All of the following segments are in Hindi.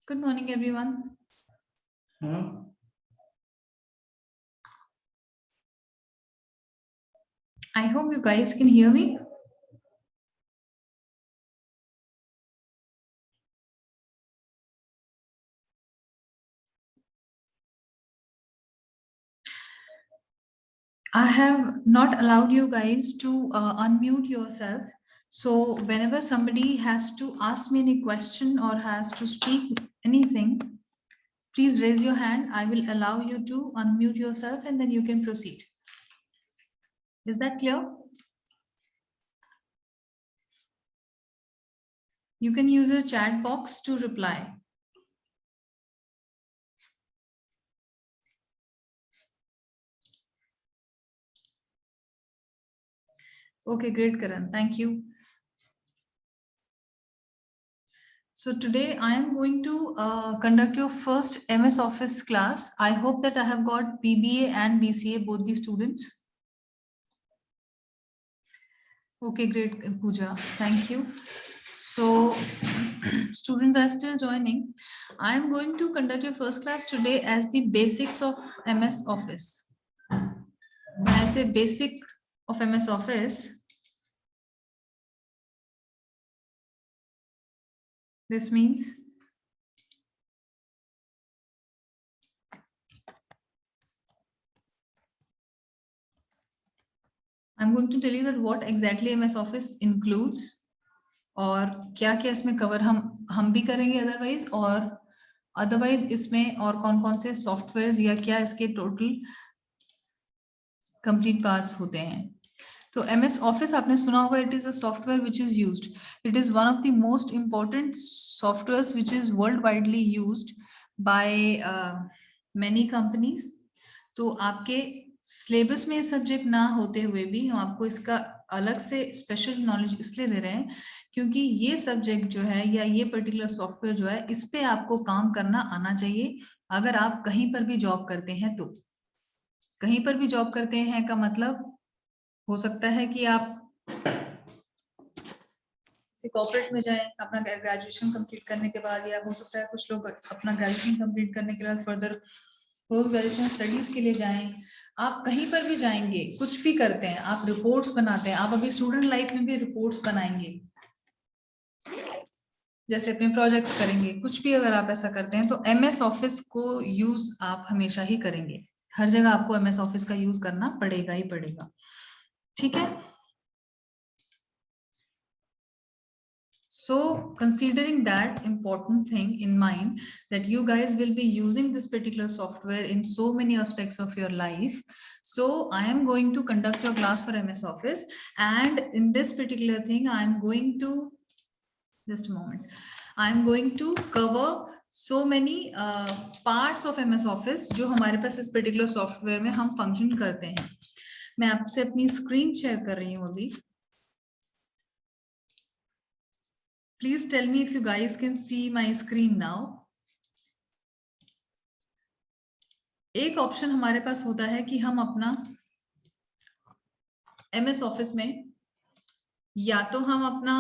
Good morning, everyone. I hope you guys can hear me. I have not allowed you guys to unmute yourself. So whenever somebody has to ask me any question or has to speak anything, please raise your hand. I will allow you to unmute yourself and then you can proceed. Is that clear? You can use your chat box to reply. Okay, great, Karan. Thank you. So today I am going to conduct your first MS Office class. I hope that I have got BBA and BCA, both the students. Okay, great, Pooja. Thank you. So students are still joining. I am going to conduct your first class today as the basics of MS Office. When I say basic of MS Office, this means I'm going to tell you that what exactly MS Office includes और क्या क्या इसमें कवर हम भी करेंगे अदरवाइज इसमें और कौन कौन से सॉफ्टवेयर या क्या इसके टोटल कंप्लीट पार्ट्स होते हैं. तो MS ऑफिस आपने सुना होगा, it is a software which is used. It is one of the most important software which is world widely used by many companies. तो आपके सिलेबस में सब्जेक्ट ना होते हुए भी हम आपको इसका अलग से स्पेशल नॉलेज इसलिए दे रहे हैं क्योंकि ये सब्जेक्ट जो है या ये पर्टिकुलर सॉफ्टवेयर जो है इस पे आपको काम करना आना चाहिए. अगर आप कहीं पर भी जॉब करते हैं तो कहीं पर भी जॉब करते हैं का मतलब हो सकता है कि आप कॉर्पोरेट में जाएं अपना ग्रेजुएशन कंप्लीट करने के बाद, या हो सकता है कुछ लोग अपना ग्रेजुएशन कंप्लीट करने के बाद फर्दर पोस्ट ग्रेजुएशन स्टडीज के लिए जाएं. आप कहीं पर भी जाएंगे, कुछ भी करते हैं, आप रिपोर्ट्स बनाते हैं, आप अभी स्टूडेंट लाइफ में भी रिपोर्ट्स बनाएंगे, जैसे अपने प्रोजेक्ट्स करेंगे, कुछ भी अगर आप ऐसा करते हैं तो MS ऑफिस को यूज आप हमेशा ही करेंगे. हर जगह आपको MS ऑफिस का यूज करना पड़ेगा ही पड़ेगा. ठीक है. So considering that important thing in mind, that you guys will be using this particular software in so many aspects of your life, so I am going to conduct your class for MS Office, and in this particular thing I am going to, just a moment, I am going to cover so many parts of MS Office जो हमारे पास इस particular software में हम function करते हैं. मैं आपसे अपनी screen share कर रही हूँ अभी. Please tell me if you guys can see my screen now. एक ऑप्शन हमारे पास होता है कि हम अपना MS ऑफिस में या तो हम अपना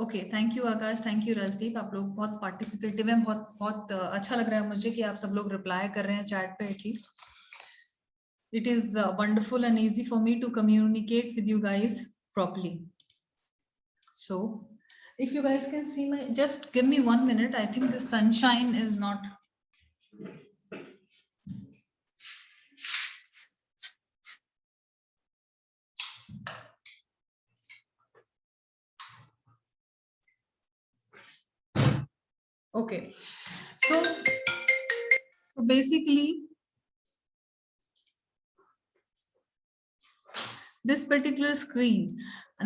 okay, thank you Akash, thank you Rajdeep, आप लोग बहुत पार्टिसिपेटिव हैं. बहुत बहुत अच्छा लग रहा है मुझे कि आप सब लोग रिप्लाई कर रहे हैं चैट पे. At least it is wonderful and easy for me to communicate with you guys properly. So if you guys can see my, just give me 1 minute. I think the sunshine is not. Okay, so basically this particular screen,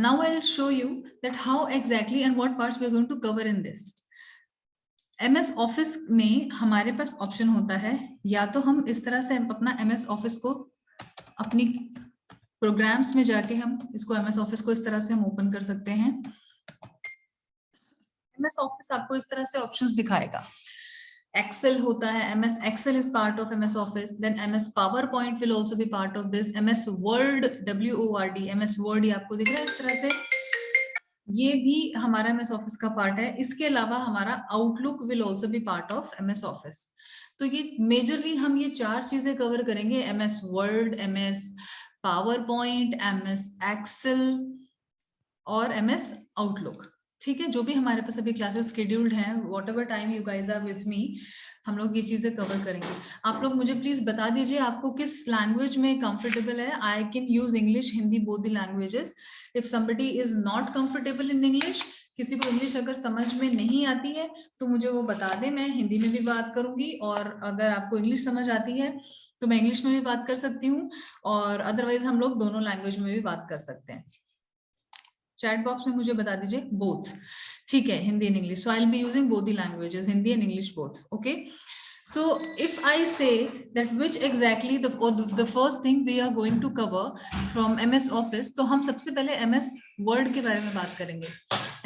now I'll show you that how exactly and what parts we're going to cover in this. MS office में हमारे पास ऑप्शन होता है, या तो हम इस तरह से अपना MS ऑफिस को अपनी प्रोग्राम्स में जाके हम इसको MS ऑफिस को इस तरह से हम ओपन कर सकते हैं. MS ऑफिस आपको इस तरह से ऑप्शंस दिखाएगा. Excel होता है, MS Excel is part of MS Office. Then MS PowerPoint will also be part of this. MS Word, WORD, MS Word ये आपको दिख रहा है इस तरह से. ये भी हमारा MS ऑफिस का पार्ट है। इसके अलावा हमारा outlook will also be part of MS office. तो ये मेजरली हम ये 4 चीजें कवर करेंगे, MS Word, MS PowerPoint, MS Excel और MS आउटलुक। ठीक है, जो भी हमारे पास अभी क्लासेस शेड्यूल्ड हैं, whatever time you guys are with me, हम लोग ये चीजें कवर करेंगे। आप लोग मुझे प्लीज बता दीजिए आपको किस लैंग्वेज में कंफर्टेबल है। I can use English, Hindi, both the languages. If somebody is not comfortable in English, किसी को इंग्लिश अगर समझ में नहीं आती है तो मुझे वो बता दे, मैं हिंदी में भी बात करूंगी, और अगर आपको इंग्लिश समझ आती है तो मैं इंग्लिश में भी बात कर सकती हूँ, और अदरवाइज हम लोग दोनों लैंग्वेज में भी बात कर सकते हैं। चैट बॉक्स में मुझे बता दीजिए बोथ, ठीक है, Hindi and English. So I will be using both the languages, Hindi and English both, okay. So if I say that which exactly the first thing we are going to cover from MS Office, तो हम सबसे पहले MS Word के बारे में बात करेंगे।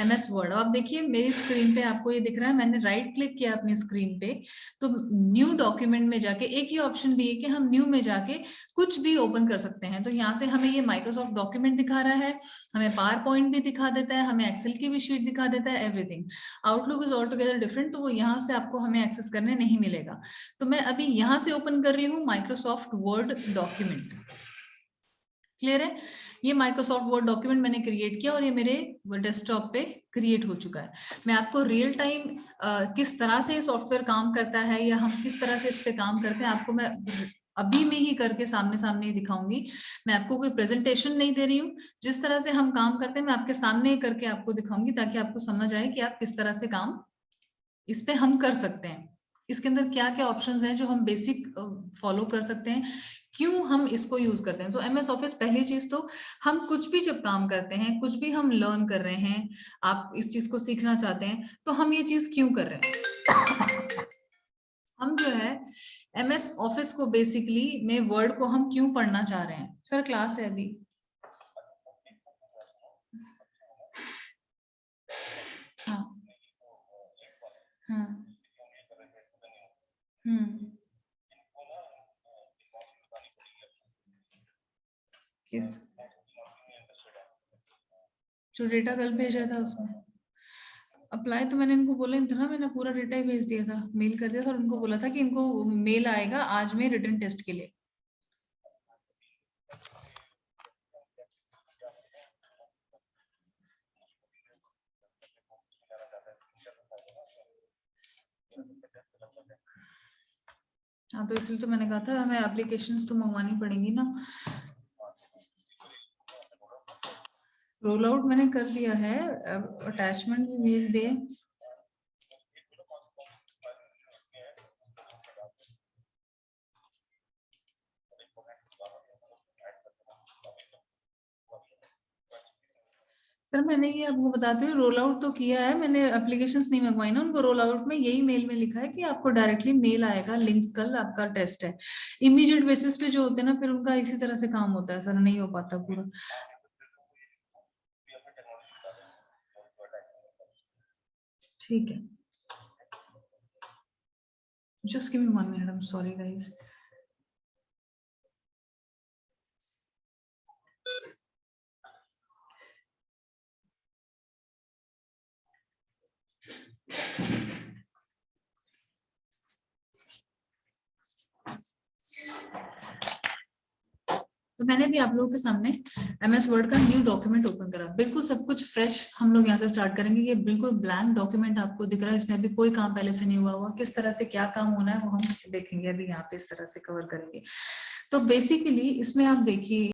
MS Word, आप देखिए मेरी स्क्रीन पे आपको ये दिख रहा है, मैंने राइट क्लिक किया अपनी स्क्रीन पे, तो न्यू डॉक्यूमेंट में जाके एक ही ऑप्शन भी है कि हम न्यू में जाके कुछ भी ओपन कर सकते हैं। तो यहाँ से हमें ये माइक्रोसॉफ्ट डॉक्यूमेंट दिखा रहा है, हमें पावर पॉइंट भी दिखा देता है, हमें एक्सेल की भी शीट दिखा देता है, everything. Outlook is all together different, तो वो यहाँ से आपको हमें एक्सेस करने नहीं मिलेगा। तो मैं अभी यहाँ से ओपन कर रही हूँ माइक्रोसॉफ्ट वर्ड डॉक्यूमेंट। क्लियर है? ये माइक्रोसॉफ्ट वर्ड डॉक्यूमेंट मैंने क्रिएट किया और ये मेरे डेस्कटॉप पे क्रिएट हो चुका है। मैं आपको रियल टाइम किस तरह से सॉफ्टवेयर काम करता है या हम किस तरह से इस पे काम करते हैं, आपको मैं अभी में ही करके सामने सामने ही दिखाऊंगी। मैं आपको कोई प्रेजेंटेशन नहीं दे रही हूँ, जिस तरह से हम काम करते हैं मैं आपके सामने ही करके आपको दिखाऊंगी, ताकि आपको समझ आए कि आप किस तरह से काम इस पे हम कर सकते हैं। इसके अंदर क्या क्या ऑप्शंस हैं जो हम बेसिक फॉलो कर सकते हैं, क्यों हम इसको यूज करते हैं। तो MS ऑफिस, पहली चीज तो हम कुछ भी जब काम करते हैं, कुछ भी हम लर्न कर रहे हैं, आप इस चीज को सीखना चाहते हैं, तो हम ये चीज क्यों कर रहे हैं। हम जो है MS ऑफिस को बेसिकली में वर्ड को हम क्यों पढ़ना चाह रहे हैं। सर क्लास है अभी। हाँ हाँ। किस जो डेटा कल भेजा था उसमें अप्लाई, तो मैंने इनको बोला नहीं था ना, मैंने पूरा डेटा ही भेज दिया था, मेल कर दिया था और उनको बोला था कि इनको मेल आएगा आज में रिटन टेस्ट के लिए। हाँ, तो इसलिए तो मैंने कहा था हमें एप्लीकेशंस तो मंगवानी पड़ेंगी ना। रोल आउट मैंने कर दिया है, अटैचमेंट भी भेज दिए। सर मैंने ये आपको बताती हूँ, रोल आउट तो किया है मैंने, एप्लीकेशंस नहीं मंगवाई ना उनको। रोल आउट में यही मेल में लिखा है कि आपको डायरेक्टली मेल आएगा, लिंक कल आपका टेस्ट है। इमीडिएट बेसिस पे जो होते हैं ना, फिर उनका इसी तरह से काम होता है सर, नहीं हो पाता पूरा। ठीक है, just give me 1 minute, I'm sorry guys. तो मैंने भी आप लोगों के सामने MS वर्ड का न्यू डॉक्यूमेंट ओपन करा, बिल्कुल सब कुछ फ्रेश हम लोग यहाँ से स्टार्ट करेंगे। ये बिल्कुल ब्लैंक डॉक्यूमेंट आपको दिख रहा है, इसमें अभी कोई काम पहले से नहीं हुआ हुआ। किस तरह से क्या काम होना है वो हम देखेंगे अभी यहाँ पे, इस तरह से कवर करेंगे। तो बेसिकली इसमें आप देखिए